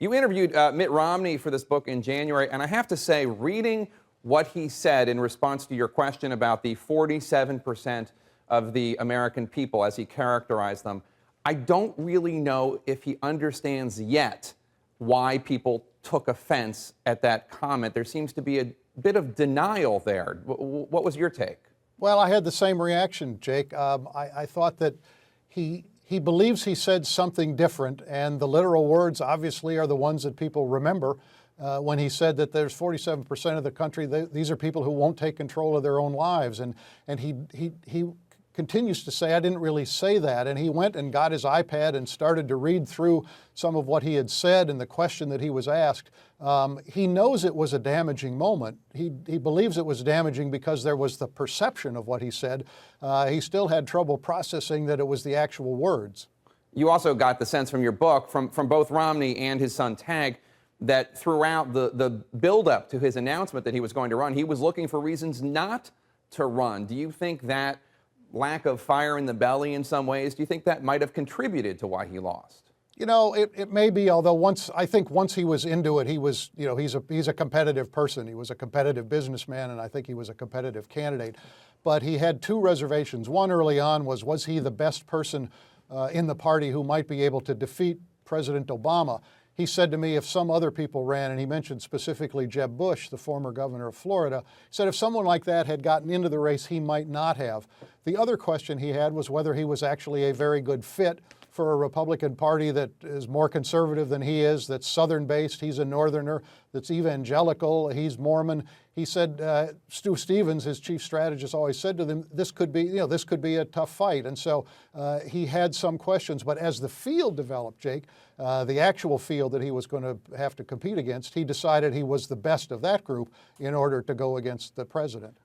You interviewed Mitt Romney for this book in January, and I have to say, reading what he said in response to your question about the 47% of the American people, as he characterized them, I don't really know if he understands yet why people took offense at that comment. There seems to be a bit of denial there. What was your take? Well, I had the same reaction, Jake. I thought that he believes he said something different, and the literal words obviously are the ones that people remember. When he said that there's 47% of the country, these are people who won't take control of their own lives, and he continues to say, I didn't really say that. And he went and got his iPad and started to read through some of what he had said and the question that he was asked. He knows it was a damaging moment. He believes it was damaging because there was the perception of what he said. He still had trouble processing that it was the actual words. You also got the sense from your book, from both Romney and his son Tag, that throughout the buildup to his announcement that he was going to run, he was looking for reasons not to run. Do you think that lack of fire in the belly in some ways, do you think that might have contributed to why he lost? You know, it may be, although I think once he was into it, he was, he's a competitive person. He was a competitive businessman, and I think he was a competitive candidate. But he had two reservations. One early on was he the best person in the party who might be able to defeat President Obama? He said to me, if some other people ran, and he mentioned specifically Jeb Bush, the former governor of Florida, he said if someone like that had gotten into the race, he might not have. The other question he had was whether he was actually a very good fit for a Republican Party that is more conservative than he is, that's Southern-based. He's a Northerner, that's evangelical, he's Mormon. He said, Stu Stevens, his chief strategist, always said to them, this could be a tough fight. And so he had some questions. But as the field developed, Jake, the actual field that he was going to have to compete against, he decided he was the best of that group in order to go against the president.